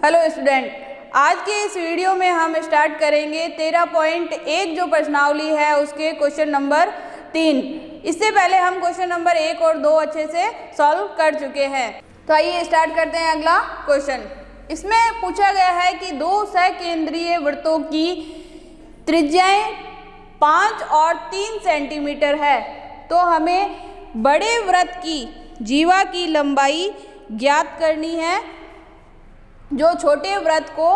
Hello student, आज के इस वीडियो में हम स्टार्ट करेंगे 13.1 जो प्रश्नावली है उसके क्वेश्चन नंबर 3। इससे पहले हम क्वेश्चन नंबर 1 और 2 अच्छे से सॉल्व कर चुके हैं। तो आइए स्टार्ट करते हैं अगला क्वेश्चन। इसमें पूछा गया है कि दो सकेंद्रीय वृत्तों की त्रिज्याएं 5 और 3 सेंटीमीटर है, तो हमें बड़े वृत्त की जीवा की लंबाई ज्ञात करनी है जो छोटे वृत्त को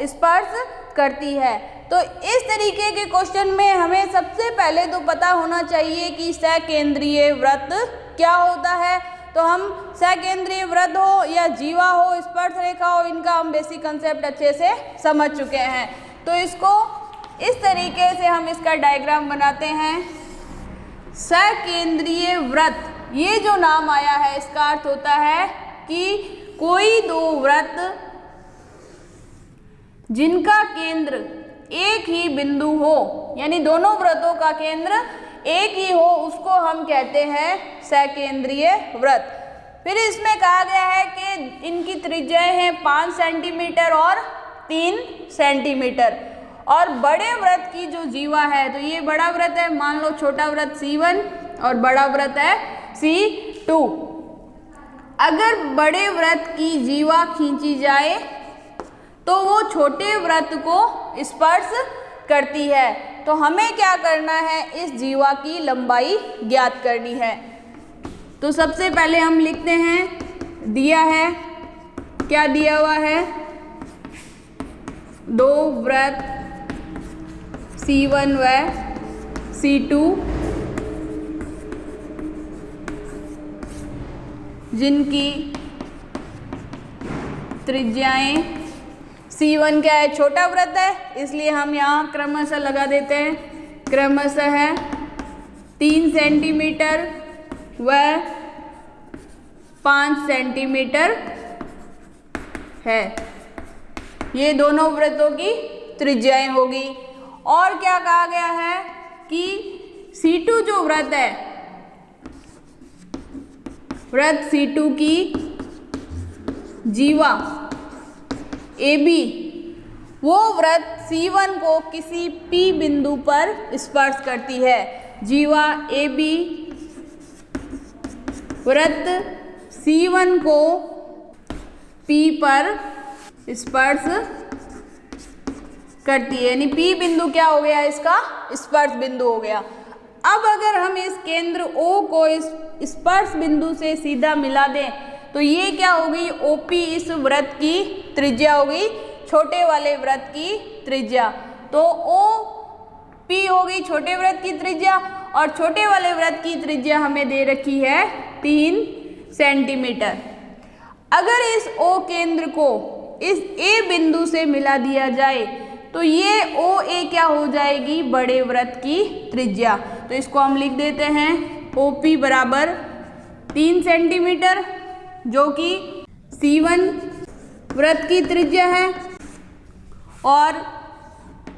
स्पर्श करती है। तो इस तरीके के क्वेश्चन में हमें सबसे पहले तो पता होना चाहिए कि सकेंद्रीय वृत्त क्या होता है। तो हम सकेंद्रीय वृत्त हो या जीवा हो, स्पर्श रेखा हो, इनका हम बेसिक कंसेप्ट अच्छे से समझ चुके हैं। तो इसको इस तरीके से हम इसका डायग्राम बनाते हैं। सकेंद्रीय वृत्त, ये जो नाम आया है इसका अर्थ होता है कि कोई दो वृत्त जिनका केंद्र एक ही बिंदु हो, यानी दोनों वृत्तों का केंद्र एक ही हो, उसको हम कहते हैं सकेंद्रीय वृत्त। फिर इसमें कहा गया है कि इनकी त्रिज्याएं हैं 5 सेंटीमीटर और 3 सेंटीमीटर। और बड़े वृत्त की जो जीवा है, तो ये बड़ा वृत्त है, मान लो छोटा वृत्त C1 और बड़ा वृत्त है C2। अगर बड़े वृत्त की जीवा खींची जाए तो वो छोटे वृत्त को स्पर्श करती है। तो हमें क्या करना है, इस जीवा की लंबाई ज्ञात करनी है। तो सबसे पहले हम लिखते हैं, दिया है, क्या दिया हुआ है, दो वृत्त C1 व C2 जिनकी त्रिज्याएं, C1 क्या है, छोटा वृत्त है, इसलिए हम यहाँ क्रमशः लगा देते हैं, क्रमशः है 3 सेंटीमीटर व 5 सेंटीमीटर है। ये दोनों वृत्तों की त्रिज्याएं होगी। और क्या कहा गया है कि C2 जो वृत्त है, वृत्त C2 की जीवा AB, वो वृत्त C1 को किसी P बिंदु पर स्पर्श करती है। जीवा AB वृत्त C1 को P पर स्पर्श करती है, यानी P बिंदु क्या हो गया, इसका स्पर्श बिंदु हो गया। अब अगर हम इस केंद्र O को इस स्पर्श बिंदु से सीधा मिला दें तो ये क्या होगी, OP इस वृत्त की त्रिज्या होगी, छोटे वाले वृत्त की त्रिज्या। तो OP होगी छोटे वृत्त की त्रिज्या, और छोटे वाले वृत्त की त्रिज्या हमें दे रखी है 3 सेंटीमीटर। अगर इस O केंद्र को इस A बिंदु से मिला दिया जाए तो ये OA क्या हो जाएगी, बड़े वृत्त की त्रिज्या। तो इसको हम लिख देते हैं, OP बराबर 3 सेंटीमीटर जो कि C1 वृत्त की त्रिज्या है, और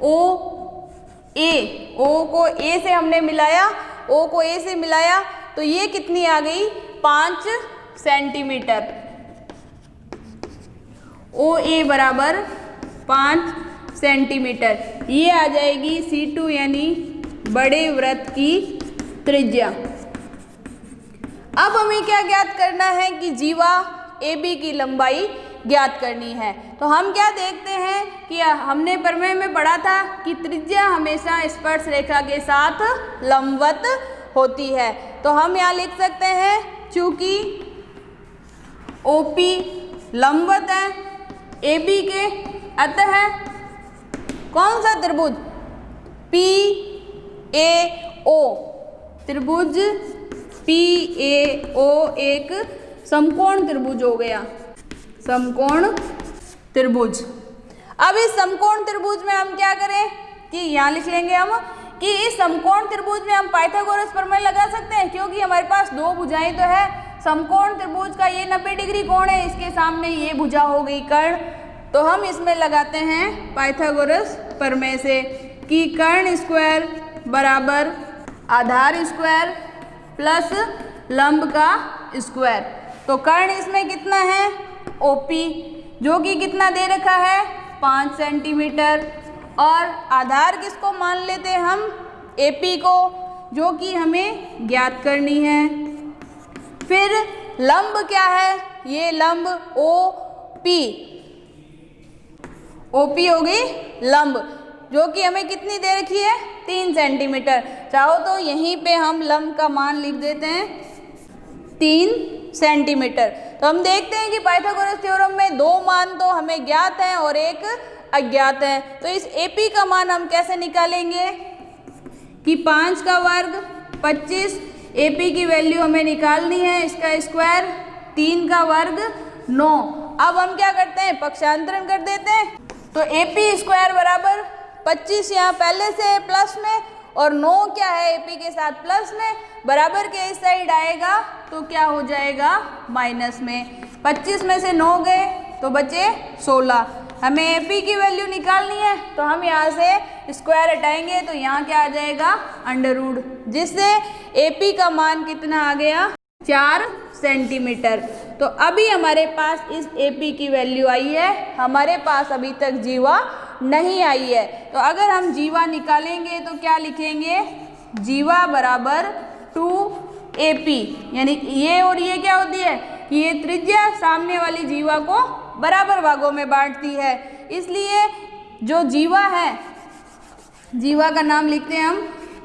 O को A से हमने मिलाया, O को A से मिलाया तो ये कितनी आ गई, 5 सेंटीमीटर। OA बराबर 5 सेंटीमीटर, ये आ जाएगी C2 यानी बड़े वृत्त की त्रिज्या। अब हमें क्या ज्ञात करना है कि जीवा AB की लंबाई ज्ञात करनी है। तो हम क्या देखते हैं कि हमने प्रमेय में पढ़ा था कि त्रिज्या हमेशा स्पर्श रेखा के साथ लंबवत होती है। तो हम यहाँ लिख सकते हैं, चूंकि OP लंबवत है AB के, अतः कौन सा त्रिभुज, PAO त्रिभुज PAO एक समकोण त्रिभुज हो गया, समकोण त्रिभुज। अब इस समकोण त्रिभुज में हम क्या करें कि यहाँ लिख लेंगे हम कि इस समकोण त्रिभुज में हम पाइथागोरस प्रमेय लगा सकते हैं, क्योंकि हमारे पास दो भुजाएं तो है। समकोण त्रिभुज का ये 90 डिग्री कोण है, इसके सामने ये भुजा हो गई कर्ण, तो हम इसमें लगाते हैं पाइथागोरस प्रमेय से कि कर्ण स्क्वायर बराबर आधार स्क्वायर प्लस लंब का स्क्वायर। तो कर्ण इसमें कितना है, OP, जो कि कितना दे रखा है 5 सेंटीमीटर। और आधार किसको मान लेते हैं हम, AP को, जो कि हमें ज्ञात करनी है। फिर लंब क्या है, ये लंब OP होगी लंब, जो कि हमें कितनी दे रखी है 3 सेंटीमीटर। चाहो तो यहीं पे हम लंब का मान लिख देते हैं 3 सेंटीमीटर। तो हम देखते हैं कि पाइथागोरस थ्योरम में 2 मान तो हमें ज्ञात हैं और एक अज्ञात है। तो इस AP का मान हम कैसे निकालेंगे कि 5 का वर्ग 25, AP की वैल्यू हमें निकालनी है, इसका स्क्वायर 3 का वर्ग 9। अब हम क्या करते हैं, पक्षांतरण कर देते हैं। तो AP स्क्वायर बराबर 25 यहाँ पहले से है प्लस में, और 9 क्या है AP के साथ प्लस में, बराबर के इस साइड आएगा तो क्या हो जाएगा माइनस में। 25 में से 9 गए तो बचे 16। हमें AP की वैल्यू निकालनी है, तो हम यहाँ से स्क्वायर हटाएंगे तो यहाँ क्या आ जाएगा अंडर रूट, जिससे AP का मान कितना आ गया 4 सेंटीमीटर। तो अभी हमारे पास इस AP की वैल्यू आई है, हमारे पास अभी तक जीवा नहीं आई है। तो अगर हम जीवा निकालेंगे तो क्या लिखेंगे, जीवा बराबर 2AP, यानी ये और ये क्या होती है कि ये त्रिज्या सामने वाली जीवा को बराबर भागों में बांटती है, इसलिए जो जीवा है, जीवा का नाम लिखते हैं हम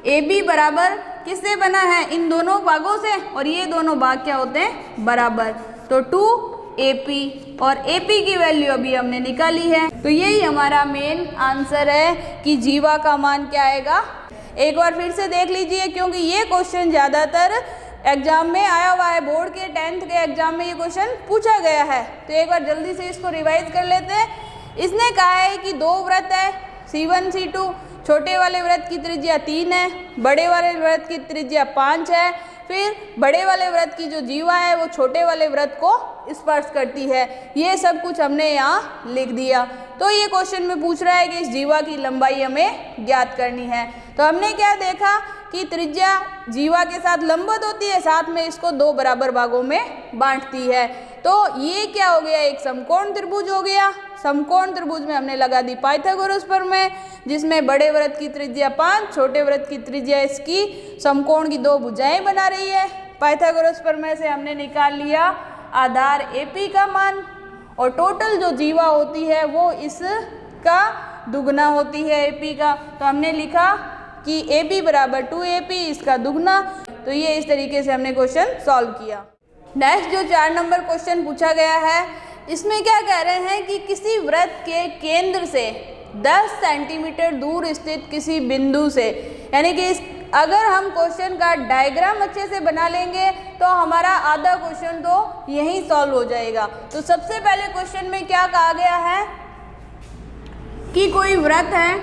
AB बराबर किससे बना है, इन दोनों भागों से, और ये दोनों भाग क्या होते हैं बराबर। तो 2AP, और AP की वैल्यू अभी हमने निकाली है। तो यही हमारा मेन आंसर है कि जीवा का मान क्या आएगा। एक बार फिर से देख लीजिए, क्योंकि ये क्वेश्चन ज़्यादातर एग्जाम में आया हुआ है, बोर्ड के 10th के एग्जाम में ये क्वेश्चन पूछा गया है। तो एक बार जल्दी से इसको रिवाइज कर लेते हैं। इसने कहा है कि 2 वृत्त है C1 C2, छोटे वाले वृत्त की त्रिज्या 3 है, बड़े वाले वृत्त की त्रिज्या 5 है। फिर बड़े वाले वृत्त की जो जीवा है वो छोटे वाले वृत्त को स्पर्श करती है। ये सब कुछ हमने यहाँ लिख दिया। तो ये क्वेश्चन में पूछ रहा है कि इस जीवा की लंबाई हमें ज्ञात करनी है। तो हमने क्या देखा कि त्रिज्या जीवा के साथ लंबवत होती है, साथ में इसको 2 बराबर भागों में बांटती है। तो ये क्या हो गया, एक समकोण त्रिभुज हो गया। समकोण त्रिभुज में हमने लगा दी पाइथागोरस प्रमेय, जिसमें बड़े वृत्त की त्रिज्या 5, छोटे वृत्त की त्रिज्या इसकी समकोण की 2 भुजाएं बना रही है। पाइथागोरस प्रमेय से हमने निकाल लिया आधार AP का मान, और टोटल जो जीवा होती है वो इसका दुगना होती है AP का। तो हमने लिखा कि AB बराबर 2AP, इसका दुगना। तो ये इस तरीके से हमने क्वेश्चन सॉल्व किया। नेक्स्ट जो 4 नंबर क्वेश्चन पूछा गया है, इसमें क्या कह रहे हैं कि किसी वृत्त के केंद्र से 10 सेंटीमीटर दूर स्थित किसी बिंदु से, यानी कि अगर हम क्वेश्चन का डायग्राम अच्छे से बना लेंगे तो हमारा आधा क्वेश्चन तो यहीं सॉल्व हो जाएगा। तो सबसे पहले क्वेश्चन में क्या कहा गया है कि कोई वृत्त है,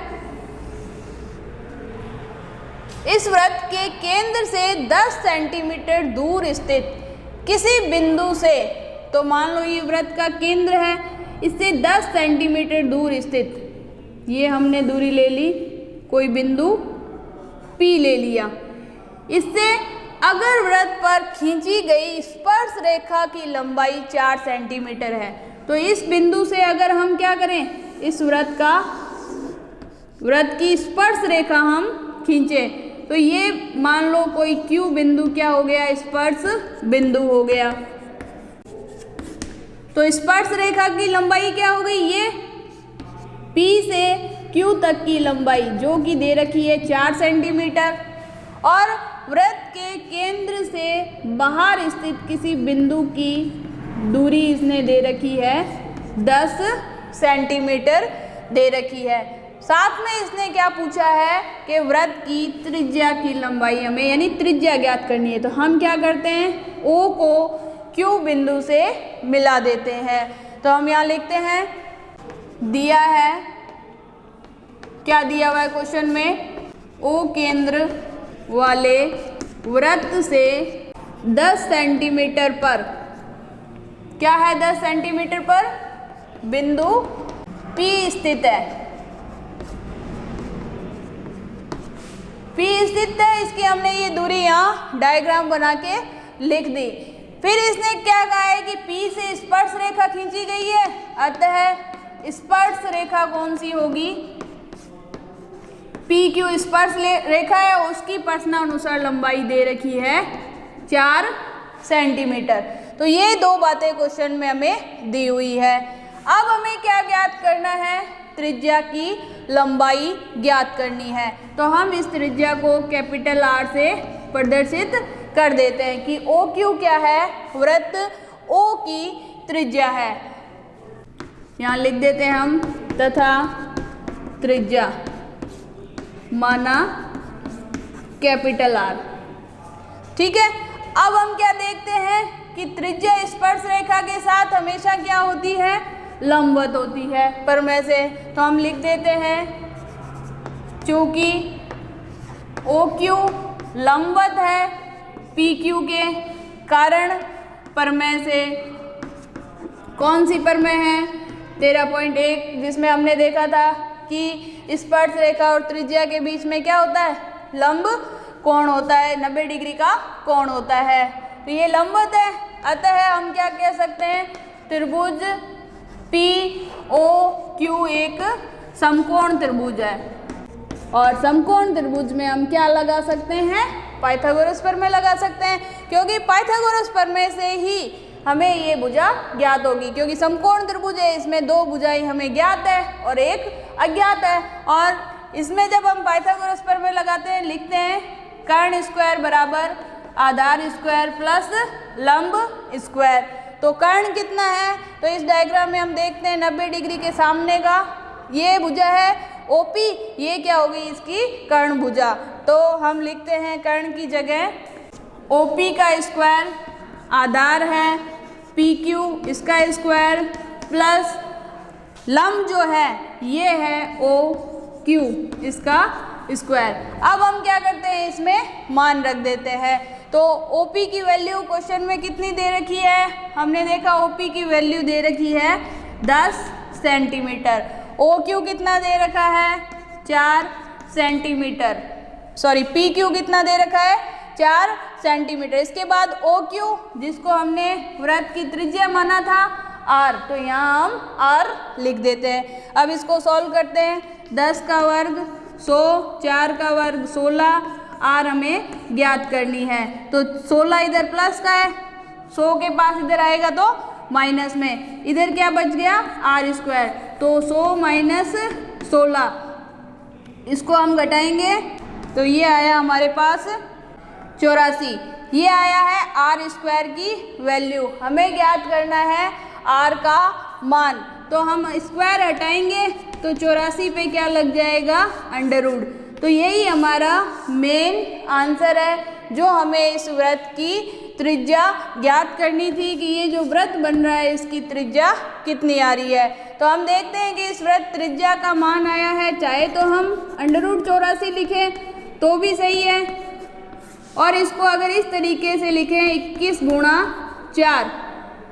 इस वृत्त के केंद्र से 10 सेंटीमीटर दूर स्थित किसी बिंदु से, तो मान लो ये वृत्त का केंद्र है, इससे 10 सेंटीमीटर दूर स्थित, ये हमने दूरी ले ली, कोई बिंदु P ले लिया। इससे अगर वृत्त पर खींची गई स्पर्श रेखा की लंबाई 4 सेंटीमीटर है, तो इस बिंदु से अगर हम क्या करें, इस वृत्त की स्पर्श रेखा हम खींचें, तो ये मान लो कोई Q बिंदु क्या हो गया, स्पर्श बिंदु हो गया। तो स्पर्श रेखा की लंबाई क्या हो गई, ये P से Q तक की लंबाई जो कि दे रखी है 4 सेंटीमीटर, और वृत्त के केंद्र से बाहर स्थित किसी बिंदु की दूरी इसने दे रखी है 10 सेंटीमीटर दे रखी है। साथ में इसने क्या पूछा है कि वृत्त की त्रिज्या की लंबाई हमें, यानी त्रिज्या ज्ञात करनी है। तो हम क्या करते हैं, O को Q बिंदु से मिला देते हैं। तो हम यहाँ लिखते हैं, दिया है, क्या दिया हुआ है क्वेश्चन में, O केंद्र वाले वृत्त से 10 सेंटीमीटर पर, क्या है 10 सेंटीमीटर पर, बिंदु P स्थित है। P स्थित है, इसकी हमने ये दूरी यहाँ डायग्राम बना के लिख दी। फिर इसने क्या कहा है कि P से स्पर्श रेखा खींची गई है, अतः स्पर्श रेखा कौन सी होगी, PQ स्पर्श रेखा है, उसकी प्रश्नानुसार लंबाई दे रखी है 4 सेंटीमीटर। तो ये दो बातें क्वेश्चन में हमें दी हुई है। अब हमें क्या ज्ञात करना है, त्रिज्या की लंबाई ज्ञात करनी है। तो हम इस त्रिज्या को कैपिटल R से प्रदर्शित कर देते हैं कि OQ क्या है, वृत्त O की त्रिज्या है। यहाँ लिख देते हैं हम, तथा त्रिज्या माना कैपिटल R। ठीक है, अब हम क्या देखते हैं कि त्रिज्या स्पर्श रेखा के साथ हमेशा क्या होती है, लंबवत होती है प्रमेय से। तो हम लिख देते हैं चूंकि OQ लंबवत है PQ के कारण प्रमेय से, कौन सी प्रमेय है, 13.1, जिसमें हमने देखा था कि स्पर्श रेखा और त्रिज्या के बीच में क्या होता है, लंब कोण होता है, 90 डिग्री का कोण होता है। तो ये लंबवत है, अतः हम क्या कह सकते हैं, त्रिभुज POQ एक समकोण त्रिभुज है। और समकोण त्रिभुज में हम क्या लगा सकते हैं, पाइथागोरस प्रमेय लगा सकते हैं, क्योंकि पाइथागोरस प्रमेय से ही हमें ये भुजा ज्ञात होगी, क्योंकि समकोण त्रिभुज है, इसमें दो भुजाएं हमें ज्ञात है और एक अज्ञात है। और इसमें जब हम पाइथागोरस प्रमेय लगाते हैं, लिखते हैं कर्ण स्क्वायर बराबर आधार स्क्वायर प्लस लंब स्क्वायर। तो कर्ण कितना है, तो इस डायग्राम में हम देखते हैं 90 डिग्री के सामने का ये भुजा है OP, ये क्या होगी, इसकी कर्ण भुजा। तो हम लिखते हैं कर्ण की जगह OP का स्क्वायर आधार है PQ इसका स्क्वायर प्लस लंब जो है ये है OQ इसका स्क्वायर। अब हम क्या करते हैं, इसमें मान रख देते हैं। तो OP की वैल्यू क्वेश्चन में कितनी दे रखी है, हमने देखा OP की वैल्यू दे रखी है 10 सेंटीमीटर। OQ कितना दे रखा है, 4 सेंटीमीटर, सॉरी PQ कितना दे रखा है, 4 सेंटीमीटर। इसके बाद OQ जिसको हमने वृत्त की त्रिज्या माना था R, तो यहाँ हम R लिख देते हैं। अब इसको सॉल्व करते हैं, 10 का वर्ग 100, 4 का वर्ग 16, R हमें ज्ञात करनी है। तो 16 इधर प्लस का है, 100 के पास इधर आएगा तो माइनस में, इधर क्या बच गया R स्क्वायर, तो 100 माइनस 16, इसको हम घटाएंगे तो ये आया हमारे पास 84। ये आया है R स्क्वायर की वैल्यू, हमें ज्ञात करना है R का मान। तो हम स्क्वायर हटाएंगे तो 84 पे क्या लग जाएगा, अंडर रूट। तो यही हमारा मेन आंसर है, जो हमें इस वृत्त की त्रिज्या ज्ञात करनी थी कि ये जो वृत्त बन रहा है इसकी त्रिज्या कितनी आ रही है। तो हम देखते हैं कि इस वृत्त त्रिज्या का मान आया है, चाहे तो हम अंडर रूट 84 लिखें तो भी सही है, और इसको अगर इस तरीके से लिखें 21 गुणा 4,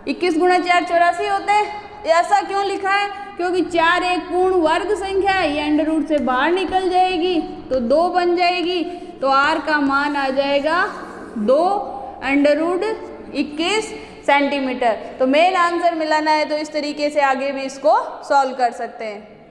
21 गुणा 4 84 होते हैं। ऐसा क्यों लिखा है, क्योंकि 4 एक पूर्ण वर्ग संख्या है, ये अंडर रूट से बाहर निकल जाएगी तो 2 बन जाएगी। तो R का मान आ जाएगा 2 अंडर रूट 21 सेंटीमीटर। तो मेन आंसर मिलाना है तो इस तरीके से आगे भी इसको सॉल्व कर सकते हैं।